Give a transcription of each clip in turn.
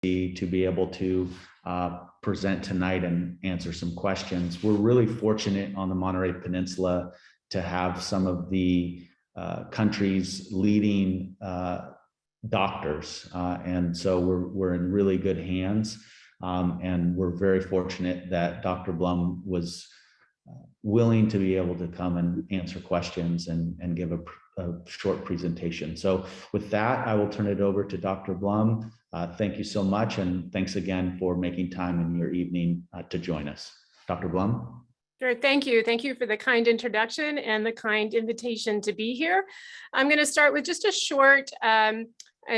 to be able to present tonight and answer some questions. We're really fortunate on the Monterey Peninsula to have some of the country's leading doctors, and so we're in really good hands, and we're very fortunate that Dr. Blum was willing to be able to come and answer questions and give a short presentation. So with that, I will turn it over to Dr. Blum. Thank you so much, and thanks again for making time in your evening to join us. Dr. Blum? Sure, thank you. Thank you for the kind introduction and the kind invitation to be here. I'm going to start with just a short and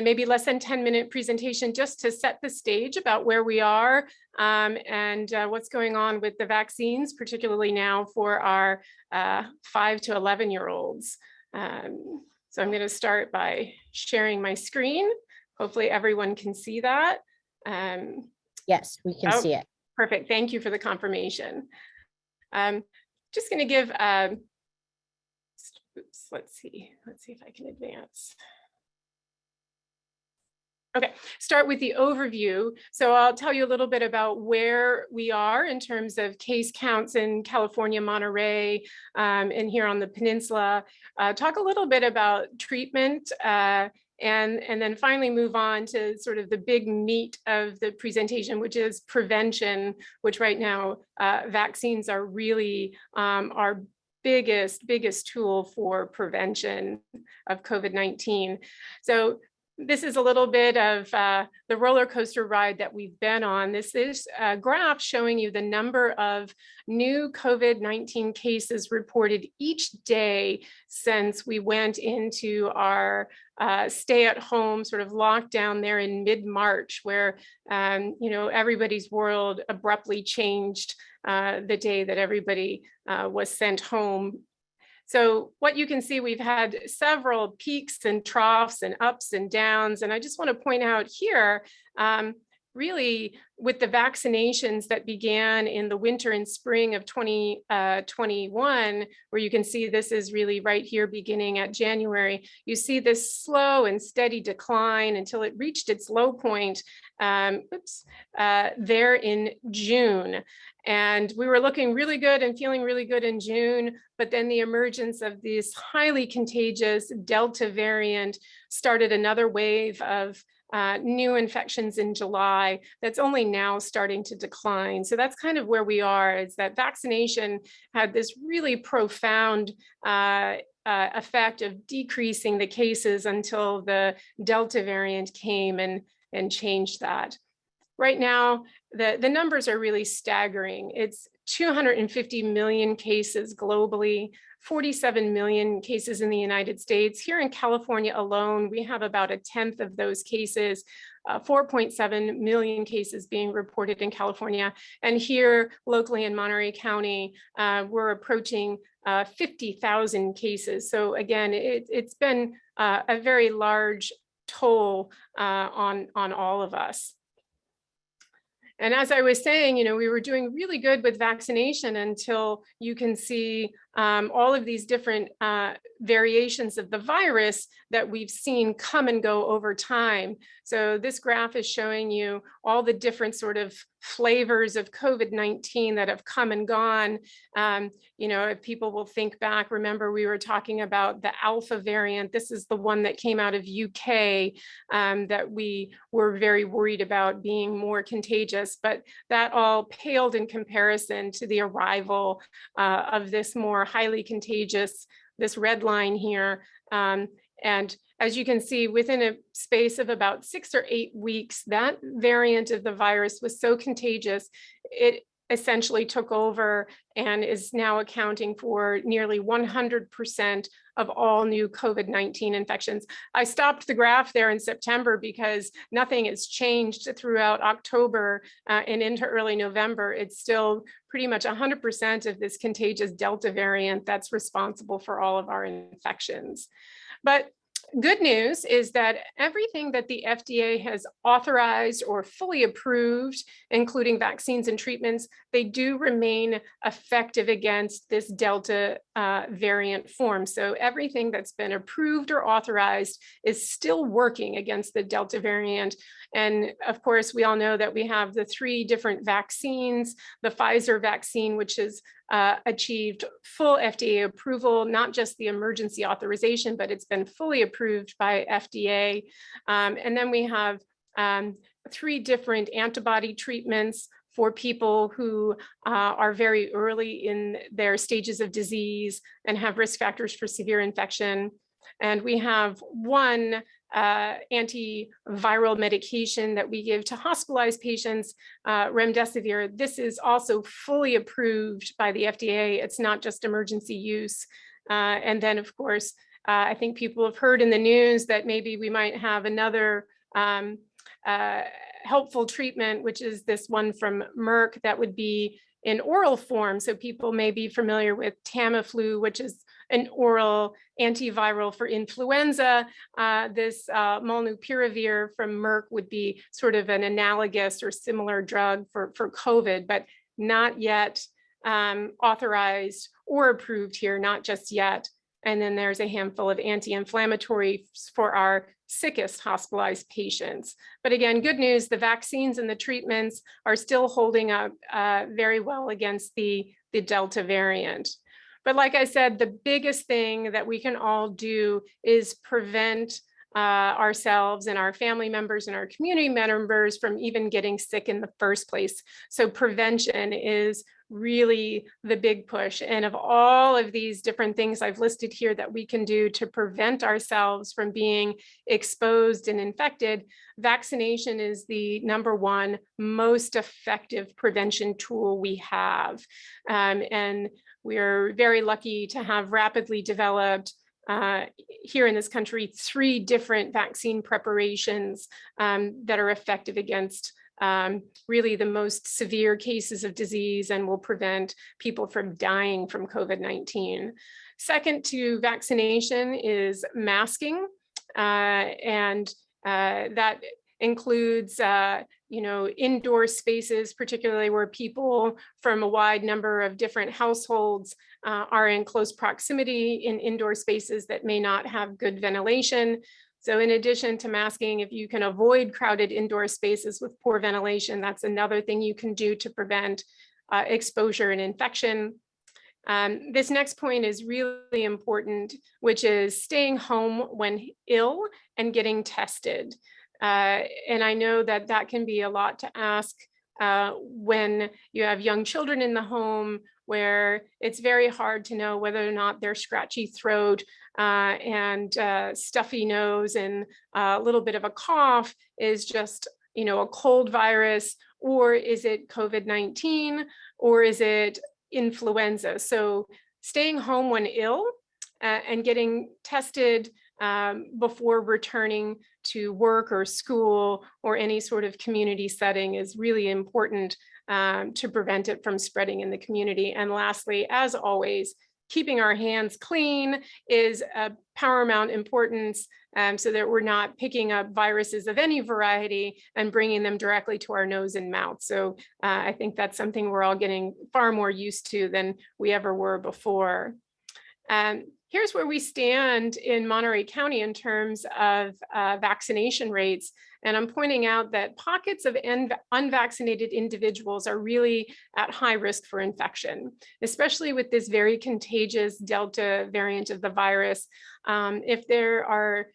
maybe less than 10-minute presentation just to set the stage about where we are and what's going on with the vaccines, particularly now for our 5 to 11-year-olds. So I'm going to start by sharing my screen. Hopefully everyone can see that. Yes, we can see it. Perfect. Thank you for the confirmation. Just going to give, oops, let's see if I can advance. Okay, start with the overview. So I'll tell you a little bit about where we are in terms of case counts in California, Monterey, and here on the peninsula. Talk a little bit about treatment, and then finally move on to sort of the big meat of the presentation, which is prevention, which right now vaccines are really our biggest tool for prevention of COVID-19. So this is a little bit of the roller coaster ride that we've been on. This is a graph showing you the number of new COVID-19 cases reported each day since we went into our stay-at-home sort of lockdown there in mid-March, where everybody's world abruptly changed the day that everybody was sent home. So what you can see, we've had several peaks and troughs and ups and downs. And I just want to point out here, really with the vaccinations that began in the winter and spring of 2021, where you can see this is really right here beginning at January, you see this slow and steady decline until it reached its low point there in June. And we were looking really good and feeling really good in June, but then the emergence of this highly contagious Delta variant started another wave of new infections in July that's only now starting to decline. So that's kind of where we are, is that vaccination had this really profound effect of decreasing the cases until the Delta variant came and changed that. Right now, the numbers are really staggering. It's 250 million cases globally, 47 million cases in the United States. Here in California alone, we have about 1/10 of those cases, 4.7 million cases being reported in California. And here locally in Monterey County, we're approaching 50,000 cases. So again, it's been a very large toll on all of us. And as I was saying, we were doing really good with vaccination until you can see all of these different variations of the virus that we've seen come and go over time. So this graph is showing you all the different sort of flavors of COVID-19 that have come and gone. If people will think back, remember we were talking about the Alpha variant. This is the one that came out of UK that we were very worried about being more contagious, but that all paled in comparison to the arrival of this more highly contagious, this red line here. And as you can see, within a space of about 6 or 8 weeks, that variant of the virus was so contagious, it essentially took over and is now accounting for nearly 100% of all new COVID-19 infections. I stopped the graph there in September because nothing has changed throughout October and into early November. It's still pretty much 100% of this contagious Delta variant that's responsible for all of our infections. But Good news is that everything that the FDA has authorized or fully approved, including vaccines and treatments, they do remain effective against this Delta variant form. So everything that's been approved or authorized is still working against the Delta variant. And of course, we all know that we have the 3 different vaccines, the Pfizer vaccine, which is achieved full FDA approval, not just the emergency authorization, but it's been fully approved by FDA. And then we have 3 different antibody treatments for people who are very early in their stages of disease and have risk factors for severe infection. And we have 1 antiviral medication that we give to hospitalized patients, remdesivir. This is also fully approved by the FDA. It's not just emergency use. And then, of course, I think people have heard in the news that maybe we might have another helpful treatment, which is this one from Merck that would be in oral form. So people may be familiar with Tamiflu, which is an oral antiviral for influenza. This molnupiravir from Merck would be sort of an analogous or similar drug for COVID, but not yet authorized or approved here, not just yet. And then there's a handful of anti-inflammatories for our sickest hospitalized patients. But again, good news, the vaccines and the treatments are still holding up very well against the Delta variant. But like I said, the biggest thing that we can all do is prevent ourselves and our family members and our community members from even getting sick in the first place. So prevention is really the big push. And of all of these different things I've listed here that we can do to prevent ourselves from being exposed and infected, vaccination is the #1 most effective prevention tool we have. And we're very lucky to have rapidly developed here in this country 3 different vaccine preparations that are effective against really the most severe cases of disease and will prevent people from dying from COVID-19. Second to vaccination is masking, and that includes indoor spaces, particularly where people from a wide number of different households are in close proximity in indoor spaces that may not have good ventilation. So in addition to masking, if you can avoid crowded indoor spaces with poor ventilation, that's another thing you can do to prevent exposure and infection. This next point is really important, which is staying home when ill and getting tested. And I know that that can be a lot to ask when you have young children in the home, where it's very hard to know whether or not their scratchy throat and stuffy nose and a little bit of a cough is just, a cold virus, or is it COVID-19, or is it influenza? So staying home when ill and getting tested before returning to work or school or any sort of community setting is really important to prevent it from spreading in the community. And lastly, as always, keeping our hands clean is of paramount importance so that we're not picking up viruses of any variety and bringing them directly to our nose and mouth. So I think that's something we're all getting far more used to than we ever were before. Here's where we stand in Monterey County in terms of vaccination rates. And I'm pointing out that pockets of unvaccinated individuals are really at high risk for infection, especially with this very contagious Delta variant of the virus. If there are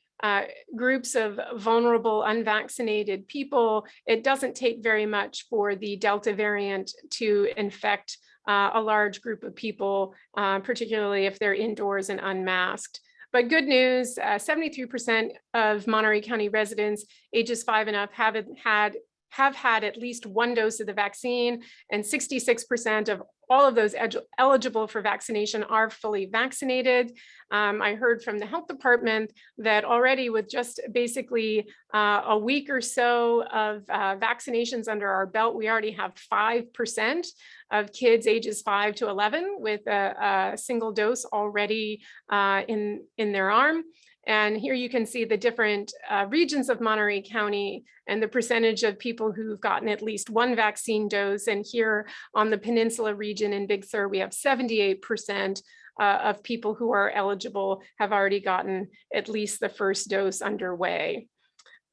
groups of vulnerable unvaccinated people, it doesn't take very much for the Delta variant to infect a large group of people, particularly if they're indoors and unmasked. But good news, 73% of Monterey County residents ages 5 and up have had at least 1 dose of the vaccine, and 66% of all of those eligible for vaccination are fully vaccinated. I heard from the health department that already with just basically a week or so of vaccinations under our belt, we already have 5% of kids ages 5 to 11 with a single dose already in their arm. And here you can see the different regions of Monterey County and the percentage of people who've gotten at least one vaccine dose. And here on the Peninsula region in Big Sur, we have 78% of people who are eligible have already gotten at least the first dose underway.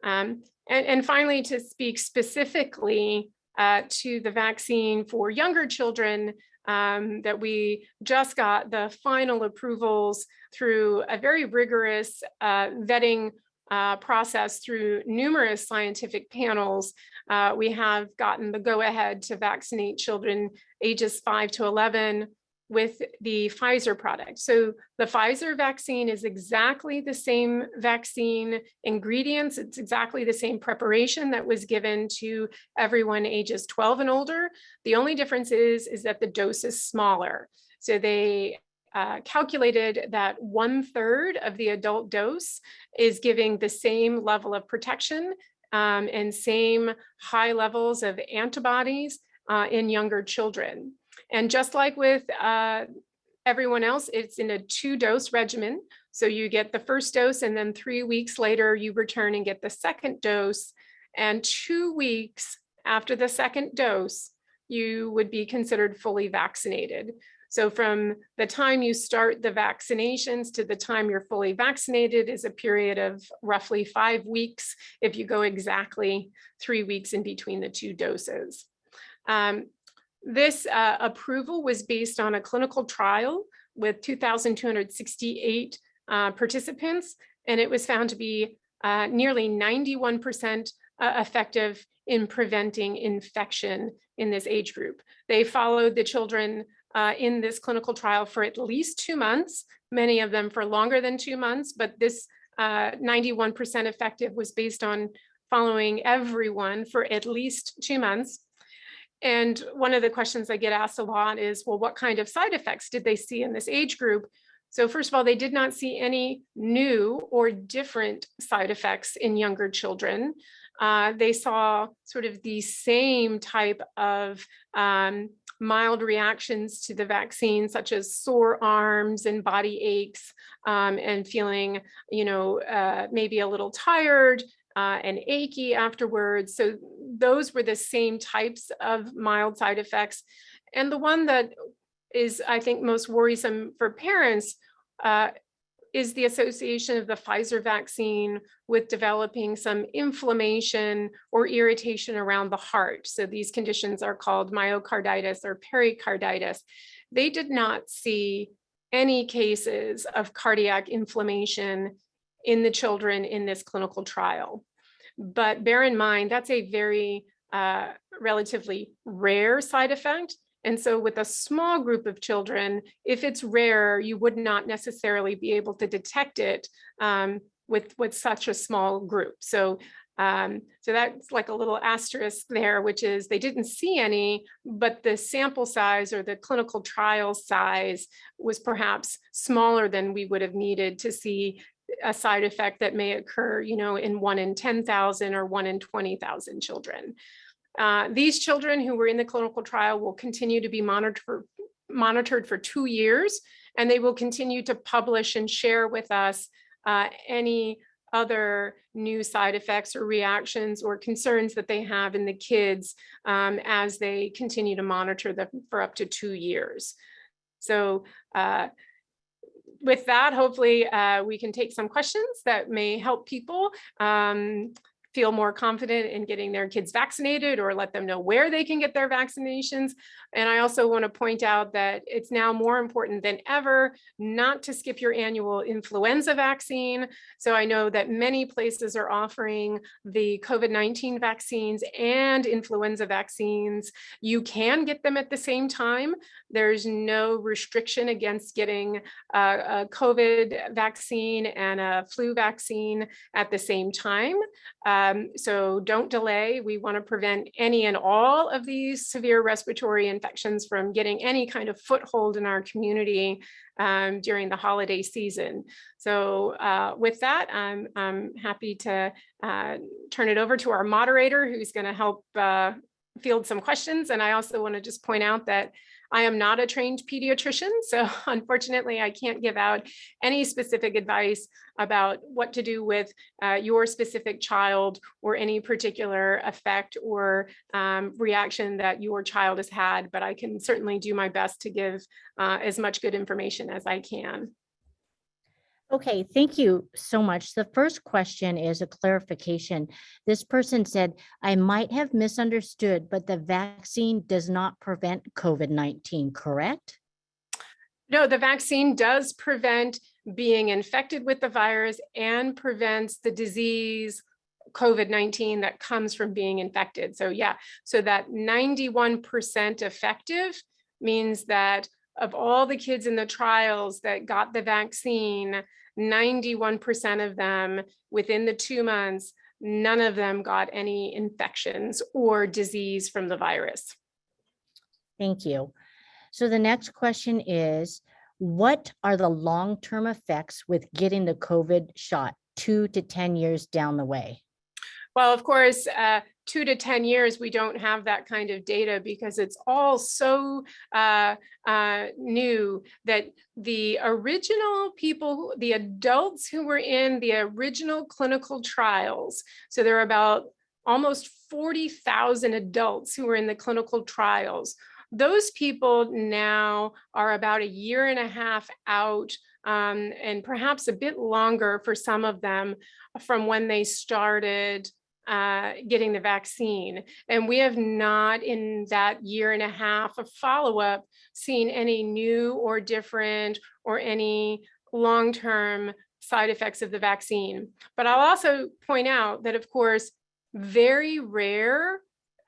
And finally, to speak specifically to the vaccine for younger children, that we just got the final approvals through a very rigorous vetting process through numerous scientific panels. We have gotten the go-ahead to vaccinate children ages 5 to 11 with the Pfizer product. So the Pfizer vaccine is exactly the same vaccine ingredients. It's exactly the same preparation that was given to everyone ages 12 and older. The only difference is that the dose is smaller. So they calculated that 1/3 of the adult dose is giving the same level of protection and same high levels of antibodies in younger children. And just like with everyone else, it's in a 2-dose regimen. So you get the first dose and then 3 weeks later, you return and get the second dose. And 2 weeks after the second dose, you would be considered fully vaccinated. So from the time you start the vaccinations to the time you're fully vaccinated is a period of roughly 5 weeks if you go exactly 3 weeks in between the 2 doses. This approval was based on a clinical trial with 2,268 participants, and it was found to be nearly 91% effective in preventing infection in this age group. They followed the children in this clinical trial for at least 2 months, many of them for longer than 2 months, but this 91% effective was based on following everyone for at least 2 months. And one of the questions I get asked a lot is, well, what kind of side effects did they see in this age group? So first of all, they did not see any new or different side effects in younger children. They saw sort of the same type of mild reactions to the vaccine, such as sore arms and body aches and feeling, maybe a little tired and achy afterwards. So those were the same types of mild side effects. And the one that is, I think, most worrisome for parents is the association of the Pfizer vaccine with developing some inflammation or irritation around the heart. So these conditions are called myocarditis or pericarditis. They did not see any cases of cardiac inflammation in the children in this clinical trial. But bear in mind, that's a very relatively rare side effect. And so with a small group of children, if it's rare, you would not necessarily be able to detect it with such a small group. So that's like a little asterisk there, which is they didn't see any, but the sample size or the clinical trial size was perhaps smaller than we would have needed to see a side effect that may occur, in 1 in 10,000 or 1 in 20,000 children. These children who were in the clinical trial will continue to be monitored for 2 years, and they will continue to publish and share with us any other new side effects or reactions or concerns that they have in the kids as they continue to monitor them for up to 2 years. So with that, hopefully we can take some questions that may help people feel more confident in getting their kids vaccinated or let them know where they can get their vaccinations. And I also want to point out that it's now more important than ever not to skip your annual influenza vaccine. So I know that many places are offering the COVID-19 vaccines and influenza vaccines. You can get them at the same time. There's no restriction against getting a COVID vaccine and a flu vaccine at the same time. So don't delay. We want to prevent any and all of these severe respiratory infections from getting any kind of foothold in our community during the holiday season. So with that, I'm happy to turn it over to our moderator, who's going to help field some questions. And I also want to just point out that I am not a trained pediatrician, so unfortunately I can't give out any specific advice about what to do with your specific child or any particular effect or reaction that your child has had, but I can certainly do my best to give as much good information as I can. Okay, thank you so much. The first question is a clarification. This person said, I might have misunderstood, but the vaccine does not prevent COVID-19, correct? No, the vaccine does prevent being infected with the virus and prevents the disease COVID-19 that comes from being infected. So yeah, so that 91% effective means that of all the kids in the trials that got the vaccine, 91% of them within the 2 months, none of them got any infections or disease from the virus. Thank you. So the next question is, what are the long-term effects with getting the COVID shot 2 to 10 years down the way? Well, of course, 2 to 10 years, we don't have that kind of data because it's all so new that the original people, the adults who were in the original clinical trials, so there are about almost 40,000 adults who were in the clinical trials. Those people now are about a year and a half out, and perhaps a bit longer for some of them from when they started getting the vaccine. And we have not, in that year and a half of follow-up, seen any new or different or any long-term side effects of the vaccine. But I'll also point out that, of course, very rare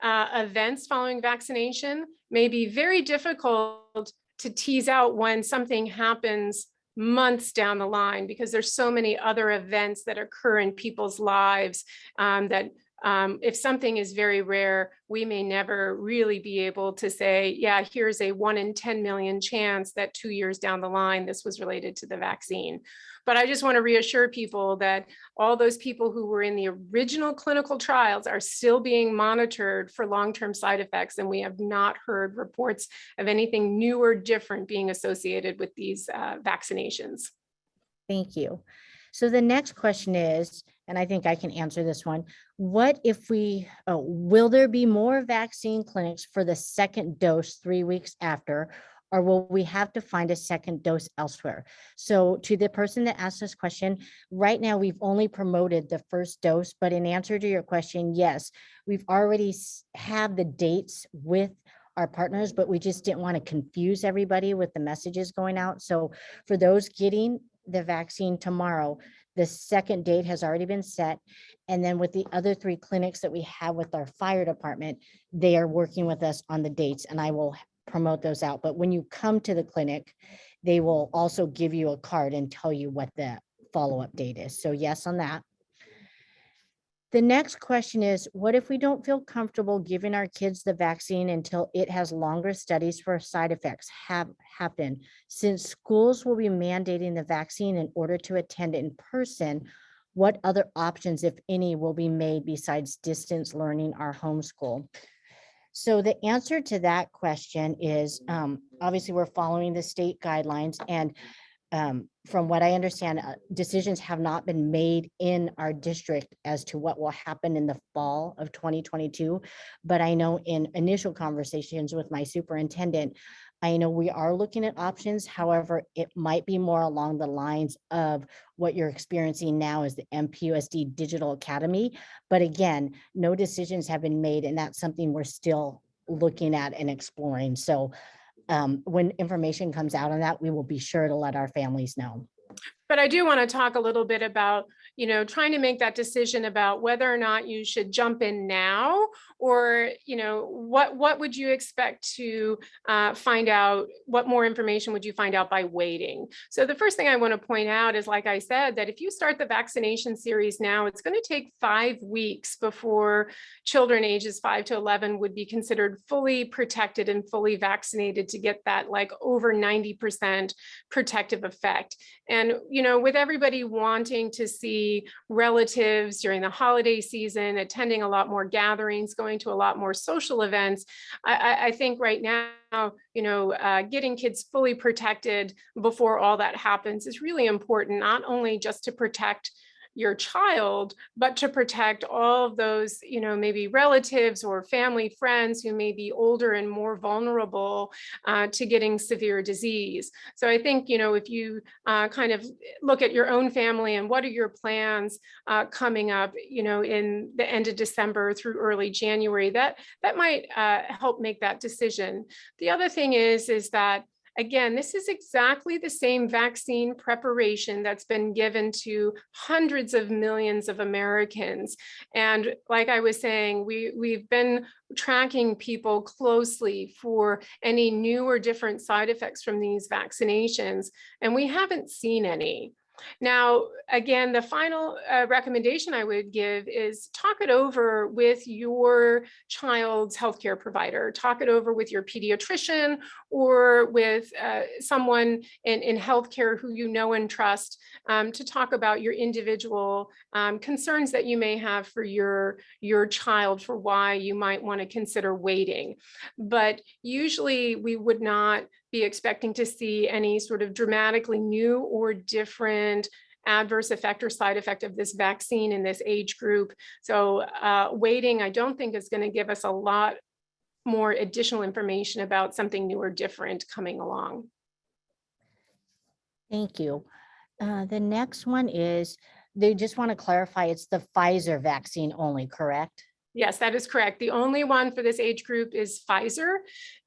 events following vaccination may be very difficult to tease out when something happens months down the line, because there's so many other events that occur in people's lives that if something is very rare, we may never really be able to say, yeah, here's a 1 in 10 million chance that 2 years down the line, this was related to the vaccine. But I just want to reassure people that all those people who were in the original clinical trials are still being monitored for long-term side effects, and we have not heard reports of anything new or different being associated with these vaccinations. Thank you. So the next question is, and I think I can answer this one, what if will there be more vaccine clinics for the second dose 3 weeks after, or will we have to find a second dose elsewhere? So to the person that asked this question, right now we've only promoted the first dose, but in answer to your question, yes, we've already have the dates with our partners, but we just didn't want to confuse everybody with the messages going out. So for those getting the vaccine tomorrow, the second date has already been set. And then with the other 3 clinics that we have with our fire department, they are working with us on the dates, and I will promote those out. But when you come to the clinic, they will also give you a card and tell you what the follow-up date is. So yes on that. The next question is, what if we don't feel comfortable giving our kids the vaccine until it has longer studies for side effects happen? Since schools will be mandating the vaccine in order to attend in person, what other options, if any, will be made besides distance learning or homeschool? So the answer to that question is, obviously we're following the state guidelines, and from what I understand, decisions have not been made in our district as to what will happen in the fall of 2022. But I know in initial conversations with my superintendent, I know we are looking at options. However, it might be more along the lines of what you're experiencing now as the MPUSD Digital Academy. But again, no decisions have been made, and that's something we're still looking at and exploring. So when information comes out on that, we will be sure to let our families know. But I do want to talk a little bit about, trying to make that decision about whether or not you should jump in now, or, what would you expect to find out? What more information would you find out by waiting? So the first thing I want to point out is, like I said, that if you start the vaccination series now, it's going to take 5 weeks before children ages 5 to 11 would be considered fully protected and fully vaccinated to get that like over 90% protective effect. And, with everybody wanting to see relatives during the holiday season, attending a lot more gatherings, going to a lot more social events, I think right now, getting kids fully protected before all that happens is really important, not only just to protect your child, but to protect all of those, maybe relatives or family friends who may be older and more vulnerable to getting severe disease. So I think, if you kind of look at your own family and what are your plans coming up, in the end of December through early January, that might help make that decision. The other thing is that, again, this is exactly the same vaccine preparation that's been given to hundreds of millions of Americans. And like I was saying, we've been tracking people closely for any new or different side effects from these vaccinations, and we haven't seen any. Now, again, the final recommendation I would give is talk it over with your child's healthcare provider, talk it over with your pediatrician or with someone in healthcare who you know and trust to talk about your individual concerns that you may have for your child, for why you might want to consider waiting. But usually we would not be expecting to see any sort of dramatically new or different adverse effect or side effect of this vaccine in this age group. So waiting, I don't think, is going to give us a lot more additional information about something new or different coming along. Thank you. The next one is, they just want to clarify, it's the Pfizer vaccine only, correct? Yes, that is correct. The only one for this age group is Pfizer.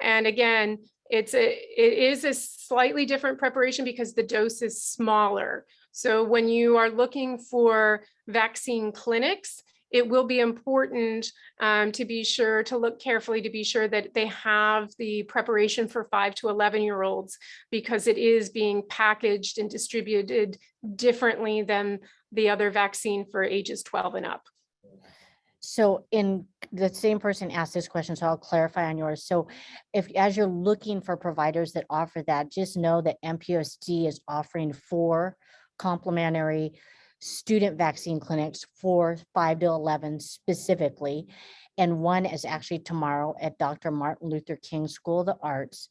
And again, it is a slightly different preparation because the dose is smaller. So when you are looking for vaccine clinics, it will be important to be sure to look carefully to be sure that they have the preparation for 5 to 11-year-olds, because it is being packaged and distributed differently than the other vaccine for ages 12 and up. So in the same person asked this question, so I'll clarify on yours. So as you're looking for providers that offer that, just know that MPUSD is offering 4 complimentary student vaccine clinics for 5 to 11 specifically. And one is actually tomorrow at Dr. Martin Luther King School of the Arts.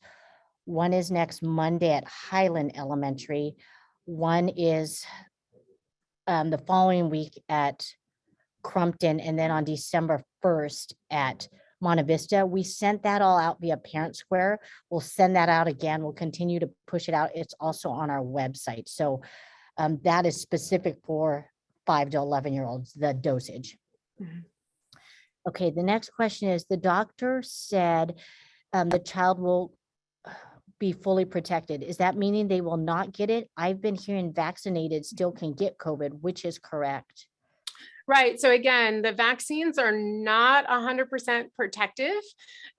One is next Monday at Highland Elementary. One is the following week at Crumpton, and then on December 1st at Monte Vista. We sent that all out via Parent Square. We'll send that out again. We'll continue to push it out. It's also on our website. So that is specific for 5 to 11-year-olds, the dosage. Mm-hmm. Okay, the next question is, the doctor said the child will be fully protected. Is that meaning they will not get it? I've been hearing vaccinated still can get COVID, which is correct? Right. So again, the vaccines are not 100% protective.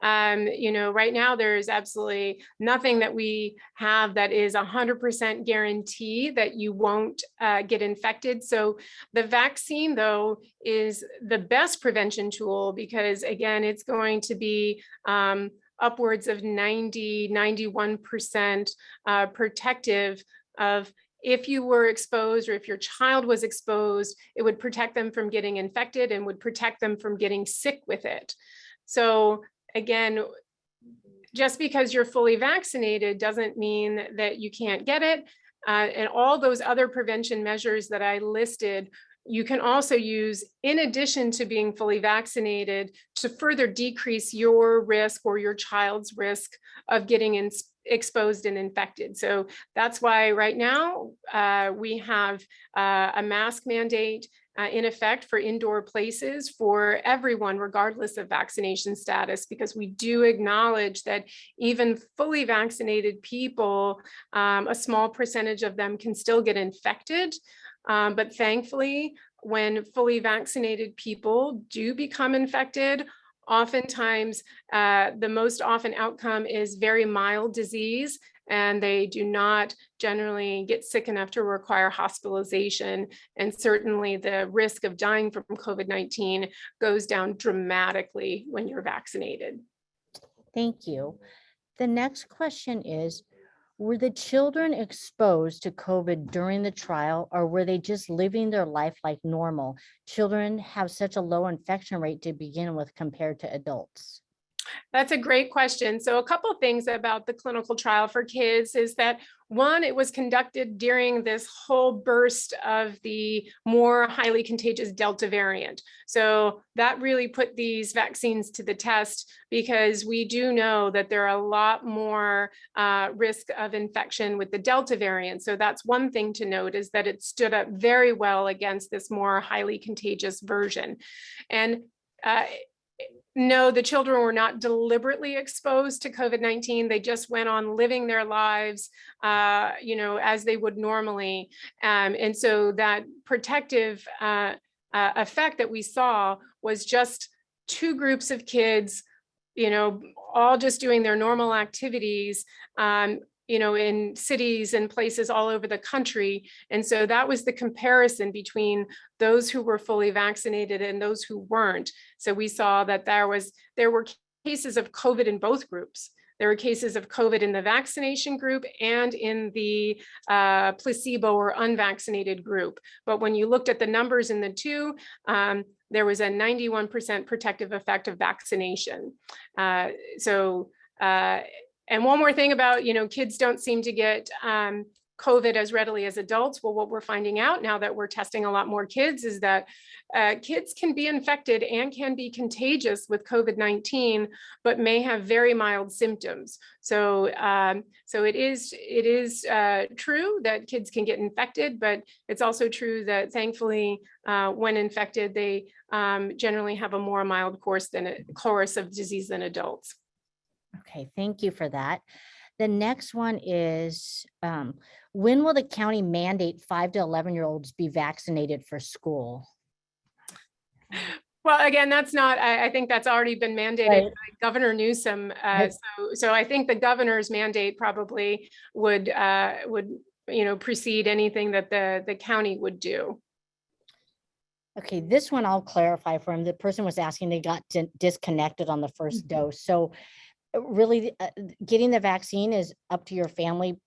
Right now there's absolutely nothing that we have that is 100% guarantee that you won't get infected. So the vaccine, though, is the best prevention tool because, again, it's going to be upwards of 91% protective of, if you were exposed or if your child was exposed, it would protect them from getting infected and would protect them from getting sick with it. So again, just because you're fully vaccinated doesn't mean that you can't get it. And all those other prevention measures that I listed, you can also use in addition to being fully vaccinated to further decrease your risk or your child's risk of getting exposed and infected. So that's why right now we have a mask mandate in effect for indoor places for everyone, regardless of vaccination status, because we do acknowledge that even fully vaccinated people, a small percentage of them can still get infected. But thankfully, when fully vaccinated people do become infected, oftentimes, the most often outcome is very mild disease, and they do not generally get sick enough to require hospitalization. And certainly the risk of dying from COVID-19 goes down dramatically when you're vaccinated. Thank you. The next question is, Were the children exposed to COVID during the trial, or were they just living their life like normal? Children have such a low infection rate to begin with compared to adults. That's a great question. So a couple of things about the clinical trial for kids is that, one, it was conducted during this whole burst of the more highly contagious Delta variant. So that really put these vaccines to the test, because we do know that there are a lot more risk of infection with the Delta variant. So that's one thing to note, is that it stood up very well against this more highly contagious version. And no, the children were not deliberately exposed to COVID-19. They just went on living their lives, as they would normally. And so that protective effect that we saw was just two groups of kids, all just doing their normal activities, in cities and places all over the country. And so that was the comparison between those who were fully vaccinated and those who weren't. So we saw that there were cases of COVID in both groups. There were cases of COVID in the vaccination group and in the placebo or unvaccinated group. But when you looked at the numbers in the two, there was a 91% protective effect of vaccination. And one more thing about, kids don't seem to get COVID as readily as adults. Well, what we're finding out now that we're testing a lot more kids is that kids can be infected and can be contagious with COVID-19, but may have very mild symptoms. So it is true that kids can get infected, but it's also true that thankfully, when infected, they generally have a more mild course of disease than adults. Okay, thank you for that. The next one is, when will the county mandate 5 to 11-year-olds be vaccinated for school? Well, again, that's not, I think that's already been mandated Right. by Governor Newsom. So I think the governor's mandate probably would precede anything that the county would do. Okay, this one I'll clarify for him. The person was asking, they got disconnected on the first dose. So really getting the vaccine is up to your family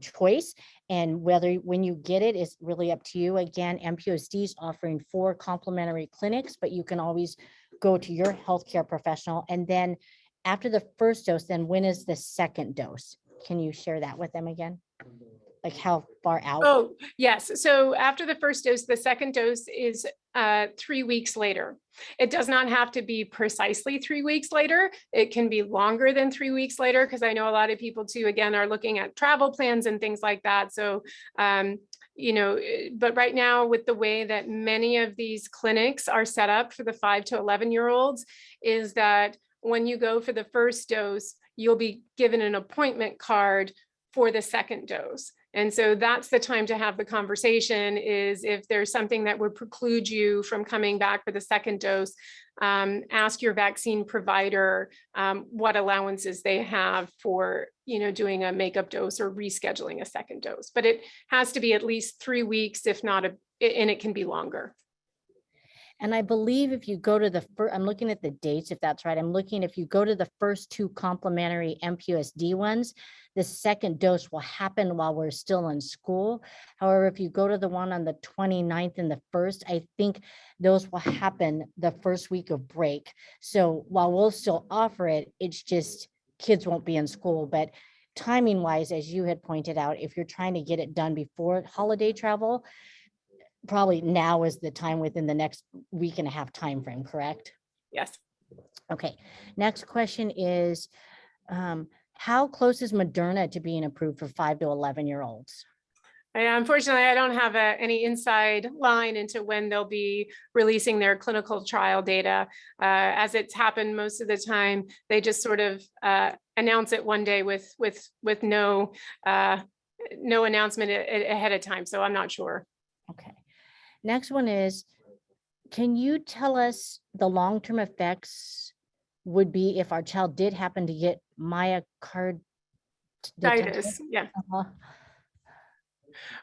choice, and when you get it is really up to you. Again, MPUSD is offering 4 complimentary clinics, but you can always go to your healthcare professional. And then after the first dose, then when is the second dose? Can you share that with them again? Like how far out? Oh, yes. So after the first dose, the second dose is 3 weeks later. It does not have to be precisely 3 weeks later. It can be longer than 3 weeks later, because I know a lot of people too, again, are looking at travel plans and things like that. So, but right now, with the way that many of these clinics are set up for the 5 to 11-year-olds, is that when you go for the first dose, you'll be given an appointment card for the second dose. And so that's the time to have the conversation, is if there's something that would preclude you from coming back for the second dose, ask your vaccine provider what allowances they have for, doing a makeup dose or rescheduling a second dose. But it has to be at least 3 weeks, if not, and it can be longer. And I believe if you go to I'm looking at the dates, if that's right. If you go to the first 2 complimentary MPUSD ones, the second dose will happen while we're still in school. However, if you go to the one on the 29th and the 1st, I think those will happen the first week of break. So while we'll still offer it, it's just kids won't be in school. But timing wise, as you had pointed out, if you're trying to get it done before holiday travel, probably now is the time within the next week and a half time frame, correct? Yes. Okay. Next question is, how close is Moderna to being approved for 5 to 11-year-olds? Unfortunately, I don't have any inside line into when they'll be releasing their clinical trial data. As it's happened most of the time, they just sort of announce it one day with no announcement ahead of time. So I'm not sure. Okay. Next one is, can you tell us the long-term effects would be if our child did happen to get myocarditis? Yeah.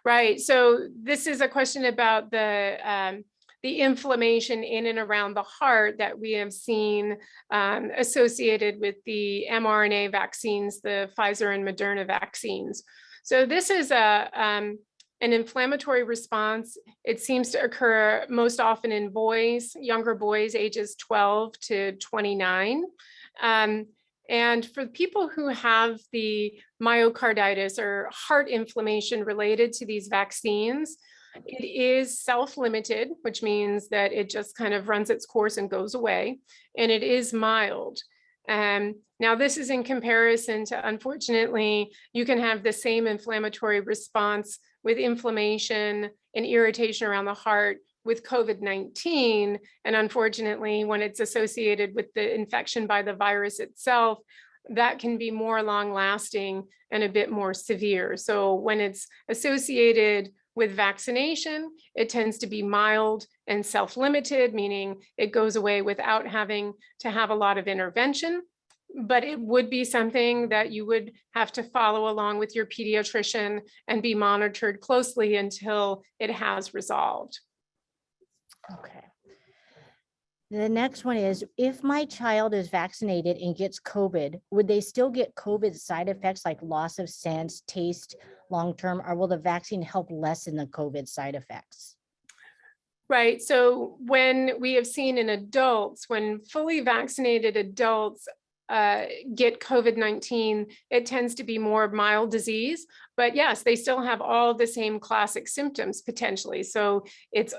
Right. So this is a question about the the inflammation in and around the heart that we have seen associated with the mRNA vaccines, the Pfizer and Moderna vaccines. So this is an inflammatory response. It seems to occur most often in boys, younger boys, ages 12 to 29. And for people who have the myocarditis or heart inflammation related to these vaccines, it is self-limited, which means that it just kind of runs its course and goes away, and it is mild. Now, this is in comparison to, unfortunately, you can have the same inflammatory response with inflammation and irritation around the heart with COVID-19. And unfortunately, when it's associated with the infection by the virus itself, that can be more long lasting and a bit more severe. So when it's associated with vaccination, it tends to be mild and self-limited, meaning it goes away without having to have a lot of intervention. But it would be something that you would have to follow along with your pediatrician and be monitored closely until it has resolved. Okay. The next one is, if my child is vaccinated and gets COVID, would they still get COVID side effects like loss of sense, taste long-term, or will the vaccine help lessen the COVID side effects? Right. So when we have seen in adults, when fully vaccinated adults get COVID-19, it tends to be more mild disease, but yes, they still have all the same classic symptoms potentially. So it's,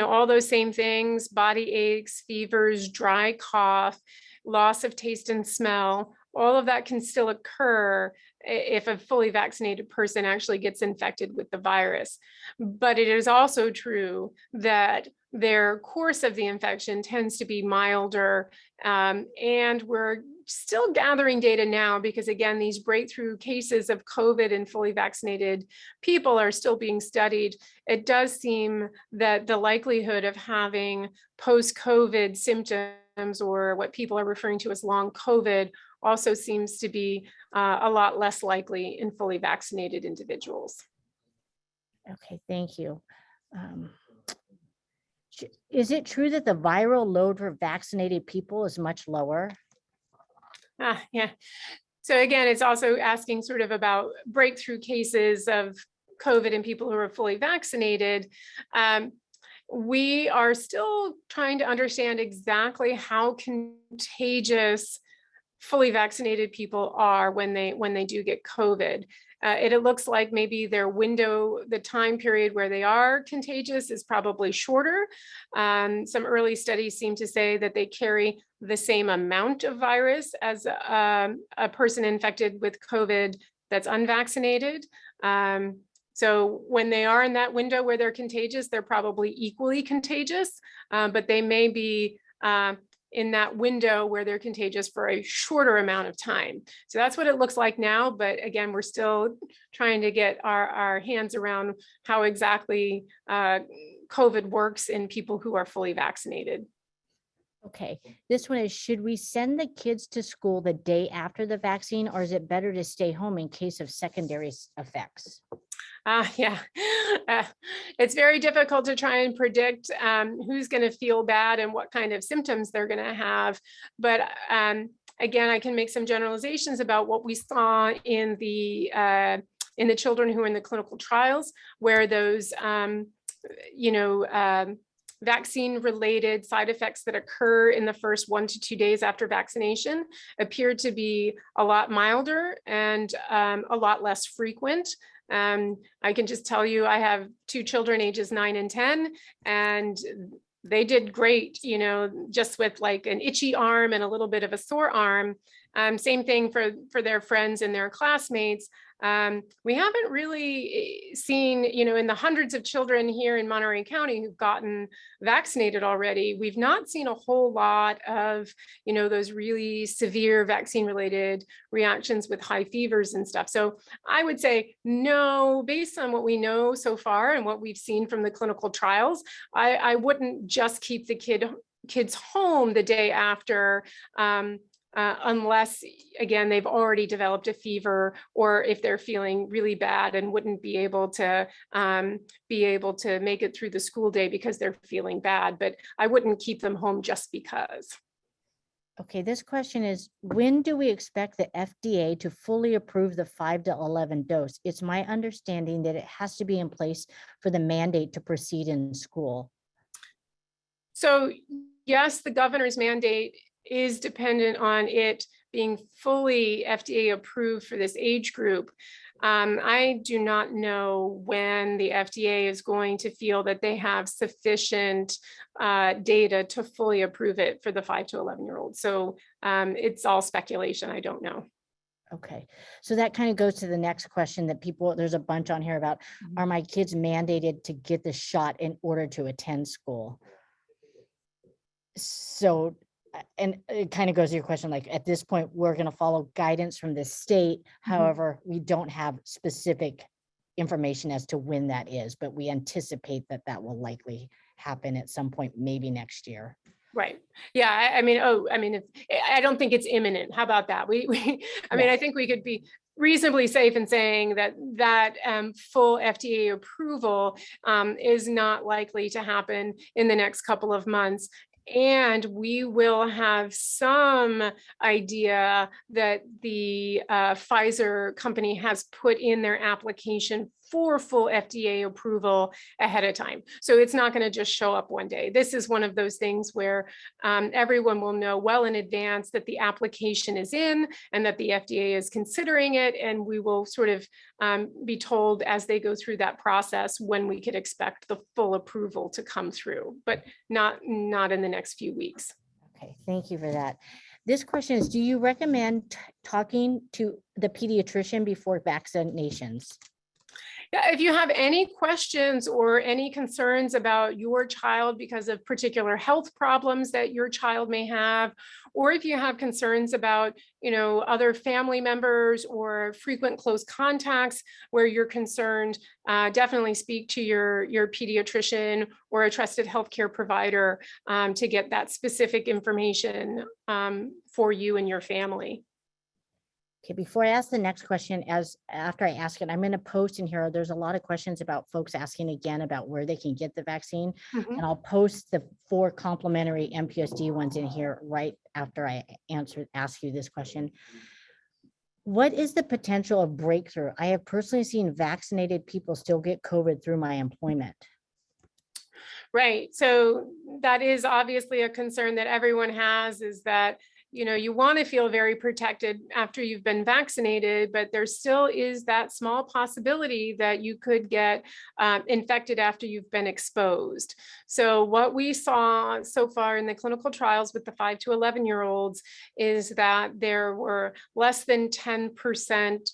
all those same things: body aches, fevers, dry cough, loss of taste and smell. All of that can still occur if a fully vaccinated person actually gets infected with the virus. But it is also true that their course of the infection tends to be milder, and we're still gathering data now because, again, these breakthrough cases of COVID in fully vaccinated people are still being studied. It does seem that the likelihood of having post-COVID symptoms, or what people are referring to as long COVID, also seems to be a lot less likely in fully vaccinated individuals. Okay, thank you. Is it true that the viral load for vaccinated people is much lower? Yeah. So again, it's also asking sort of about breakthrough cases of COVID in people who are fully vaccinated. We are still trying to understand exactly how contagious fully vaccinated people are when they do get COVID. It looks like maybe their window, the time period where they are contagious, is probably shorter. Some early studies seem to say that they carry the same amount of virus as a person infected with COVID that's unvaccinated. So when they are in that window where they're contagious, they're probably equally contagious, but they may be in that window where they're contagious for a shorter amount of time. So that's what it looks like now. But again, we're still trying to get our hands around how exactly COVID works in people who are fully vaccinated. Okay, this one is, should we send the kids to school the day after the vaccine, or is it better to stay home in case of secondary effects? Yeah, it's very difficult to try and predict who's going to feel bad and what kind of symptoms they're going to have. But again, I can make some generalizations about what we saw in the children who are in the clinical trials, where those vaccine-related side effects that occur in the first 1 to 2 days after vaccination appeared to be a lot milder and a lot less frequent. I can just tell you, I have 2 children, ages 9 and 10, and they did great, just with like an itchy arm and a little bit of a sore arm. Same thing for their friends and their classmates. We haven't really seen, in the hundreds of children here in Monterey County who've gotten vaccinated already, we've not seen a whole lot of, those really severe vaccine-related reactions with high fevers and stuff. So I would say no, based on what we know so far and what we've seen from the clinical trials, I wouldn't just keep the kids home the day after unless, again, they've already developed a fever, or if they're feeling really bad and wouldn't be able to make it through the school day because they're feeling bad. But I wouldn't keep them home just because. Okay, this question is, when do we expect the FDA to fully approve the 5 to 11 dose? It's my understanding that it has to be in place for the mandate to proceed in school. So yes, the governor's mandate is dependent on it being fully FDA approved for this age group. I do not know when the FDA is going to feel that they have sufficient data to fully approve it for the 5 to 11-year-olds. So it's all speculation. I don't know. Okay, so that kind of goes to the next question that there's a bunch on here about, are my kids mandated to get the shot in order to attend school? So, and it kind of goes to your question, like at this point, we're going to follow guidance from the state. However, we don't have specific information as to when that is, but we anticipate that that will likely happen at some point, maybe next year. Right. Yeah. I mean, I don't think it's imminent. How about that? I think we could be reasonably safe in saying that full FDA approval is not likely to happen in the next couple of months. And we will have some idea that the Pfizer company has put in their application for full FDA approval ahead of time. So it's not going to just show up one day. This is one of those things where everyone will know well in advance that the application is in and that the FDA is considering it. And we will sort of be told as they go through that process when we could expect the full approval to come through, but not in the next few weeks. Okay, thank you for that. This question is, do you recommend talking to the pediatrician before vaccinations? Yeah, if you have any questions or any concerns about your child because of particular health problems that your child may have, or if you have concerns about, other family members or frequent close contacts where you're concerned, definitely speak to your pediatrician or a trusted healthcare provider to get that specific information for you and your family. Okay, before I ask the next question, after I ask it, I'm going to post in here. There's a lot of questions about folks asking again about where they can get the vaccine. And I'll post the 4 complimentary MPSD ones in here right after I ask you this question. What is the potential of breakthrough? I have personally seen vaccinated people still get COVID through my employment. Right. So that is obviously a concern that everyone has, is that you want to feel very protected after you've been vaccinated, but there still is that small possibility that you could get infected after you've been exposed. So what we saw so far in the clinical trials with the 5 to 11-year-olds is that there were less than 10%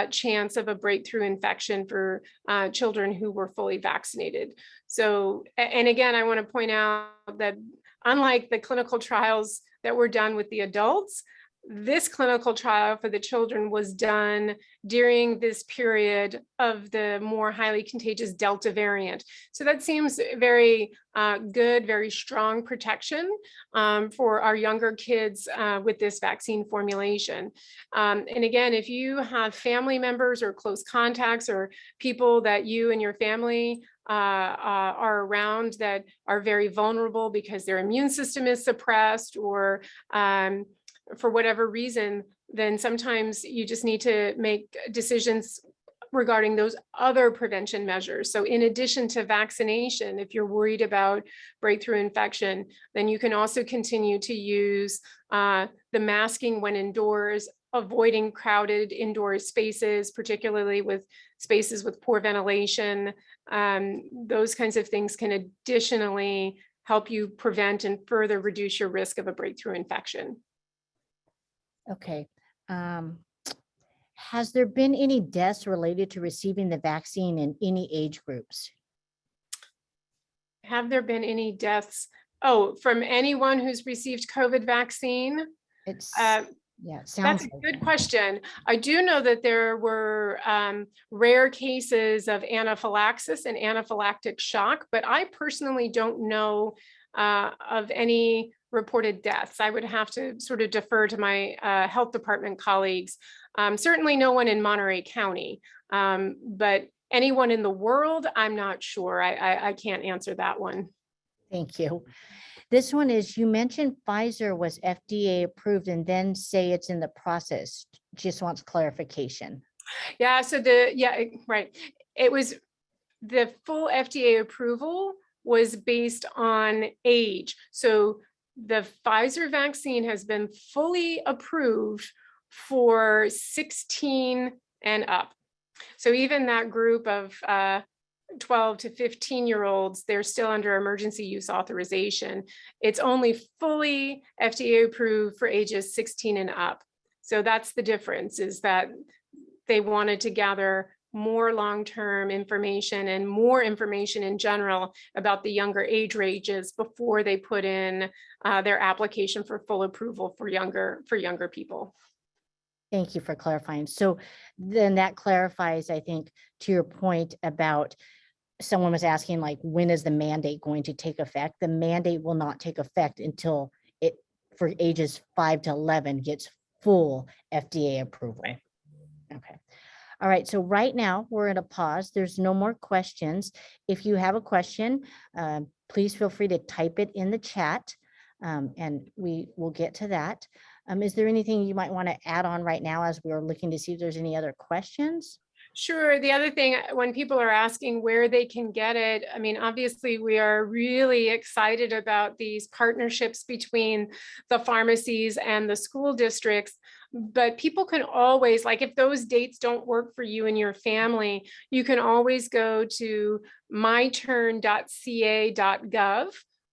chance of a breakthrough infection for children who were fully vaccinated. So, and again, I want to point out that unlike the clinical trials that were done with the adults, this clinical trial for the children was done during this period of the more highly contagious Delta variant. So that seems very good, very strong protection for our younger kids with this vaccine formulation. And again, if you have family members or close contacts or people that you and your family are around that are very vulnerable because their immune system is suppressed or for whatever reason, then sometimes you just need to make decisions regarding those other prevention measures. So in addition to vaccination, if you're worried about breakthrough infection, then you can also continue to use the masking when indoors, avoiding crowded indoor spaces, particularly with spaces with poor ventilation. Those kinds of things can additionally help you prevent and further reduce your risk of a breakthrough infection. Okay. Has there been any deaths related to receiving the vaccine in any age groups? Have there been any deaths? Oh, from anyone who's received COVID vaccine? Yeah, that's a good question. I do know that there were rare cases of anaphylaxis and anaphylactic shock, but I personally don't know of any reported deaths. I would have to sort of defer to my health department colleagues. Certainly no one in Monterey County, but anyone in the world, I'm not sure. I can't answer that one. Thank you. This one is, you mentioned Pfizer was FDA approved and then say it's in the process. Just wants clarification. Yeah, so right. It was the full FDA approval was based on age. So the Pfizer vaccine has been fully approved for 16 and up. So even that group of 12 to 15-year-olds, they're still under emergency use authorization. It's only fully FDA approved for ages 16 and up. So that's the difference, is that they wanted to gather more long-term information and more information in general about the younger age ranges before they put in their application for full approval for younger people. Thank you for clarifying. So then that clarifies, I think, to your point about someone was asking, like, when is the mandate going to take effect? The mandate will not take effect until it, for ages 5 to 11, gets full FDA approval. Okay. All right. So right now we're at a pause. There's no more questions. If you have a question, please feel free to type it in the chat, and we will get to that. Is there anything you might want to add on right now as we are looking to see if there's any other questions? Sure. The other thing, when people are asking where they can get it, I mean, obviously we are really excited about these partnerships between the pharmacies and the school districts, but people can always, like, if those dates don't work for you and your family, you can always go to myturn.ca.gov,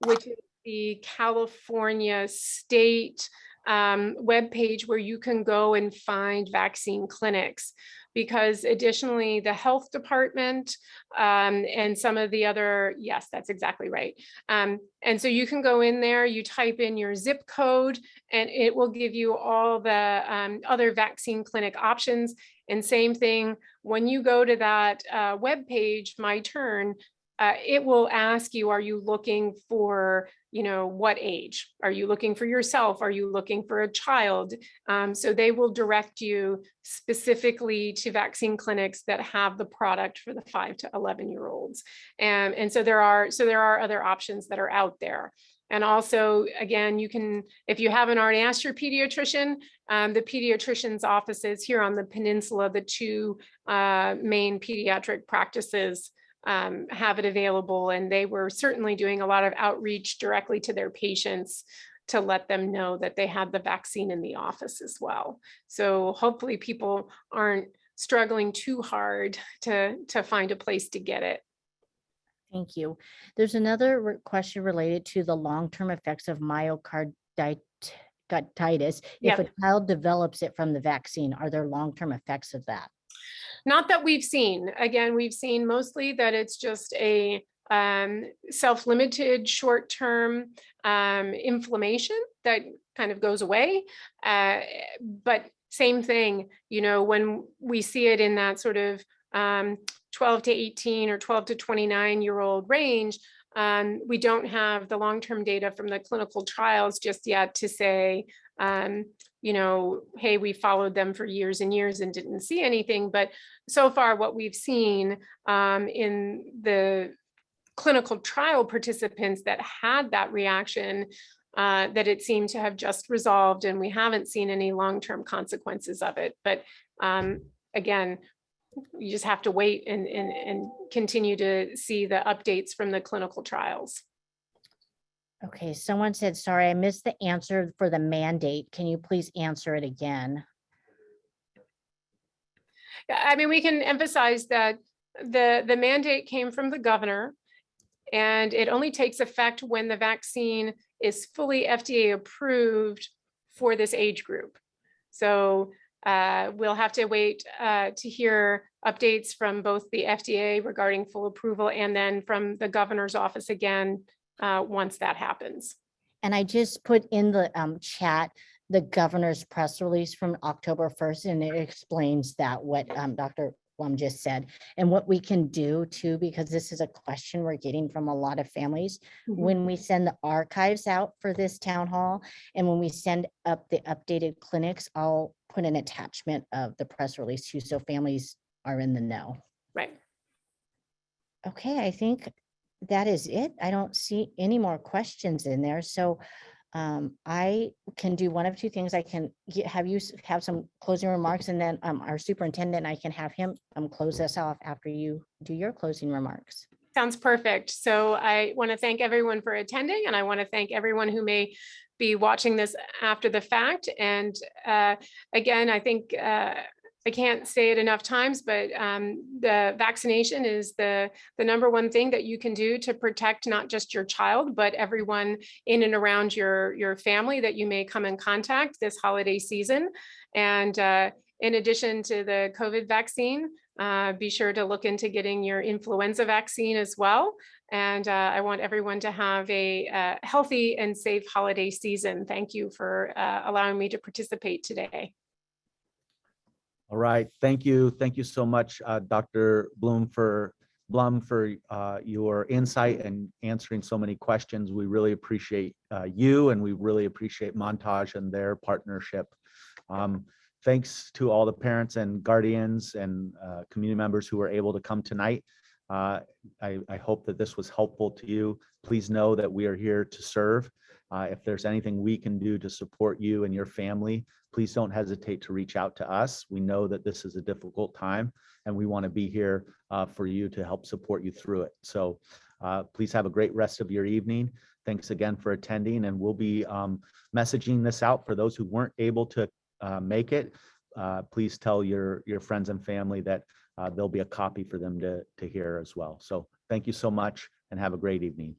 which is the California state webpage where you can go and find vaccine clinics. Because additionally, the health department and some of the other, yes, that's exactly right. And so you can go in there, you type in your zip code, and it will give you all the other vaccine clinic options. And same thing, when you go to that webpage, My Turn, it will ask you, are you looking for, what age? Are you looking for yourself? Are you looking for a child? So they will direct you specifically to vaccine clinics that have the product for the 5 to 11-year-olds. And so there are other options that are out there. And also, again, you can, if you haven't already asked your pediatrician, the pediatrician's offices here on the peninsula, the two main pediatric practices have it available, and they were certainly doing a lot of outreach directly to their patients to let them know that they had the vaccine in the office as well. So hopefully people aren't struggling too hard to find a place to get it. Thank you. There's another question related to the long-term effects of myocarditis. If a child develops it from the vaccine, are there long-term effects of that? Not that we've seen. Again, we've seen mostly that it's just a self-limited short-term inflammation that kind of goes away. But same thing, when we see it in that sort of 12 to 18 or 12 to 29-year-old range, we don't have the long-term data from the clinical trials just yet to say, hey, we followed them for years and years and didn't see anything. But so far, what we've seen in the clinical trial participants that had that reaction, that it seemed to have just resolved, and we haven't seen any long-term consequences of it. But again, you just have to wait and continue to see the updates from the clinical trials. Okay, someone said, sorry, I missed the answer for the mandate. Can you please answer it again? I mean, we can emphasize that the mandate came from the governor, and it only takes effect when the vaccine is fully FDA approved for this age group. So we'll have to wait to hear updates from both the FDA regarding full approval and then from the governor's office again once that happens. And I just put in the chat the governor's press release from October 1st, and it explains that what Dr. Blum just said, and what we can do too, because this is a question we're getting from a lot of families. When we send the archives out for this town hall, and when we send up the updated clinics, I'll put an attachment of the press release too, so families are in the know. Right. Okay, I think that is it. I don't see any more questions in there. So I can do one of two things. I can have you have some closing remarks, and then our superintendent, I can have him close us off after you do your closing remarks. Sounds perfect. So I want to thank everyone for attending, and I want to thank everyone who may be watching this after the fact. And again, I think I can't say it enough times, but the vaccination is the number one thing that you can do to protect not just your child, but everyone in and around your family that you may come in contact this holiday season. And in addition to the COVID vaccine, be sure to look into getting your influenza vaccine as well. And I want everyone to have a healthy and safe holiday season. Thank you for allowing me to participate today. All right, thank you. Thank you so much, Dr. Blum, for your insight and answering so many questions. We really appreciate you, and we really appreciate Montage and their partnership. Thanks to all the parents and guardians and community members who were able to come tonight. I hope that this was helpful to you. Please know that we are here to serve. If there's anything we can do to support you and your family, please don't hesitate to reach out to us. We know that this is a difficult time, and we want to be here for you to help support you through it. So please have a great rest of your evening. Thanks again for attending, and we'll be messaging this out for those who weren't able to make it. Please tell your friends and family that there'll be a copy for them to hear as well. So thank you so much, and have a great evening.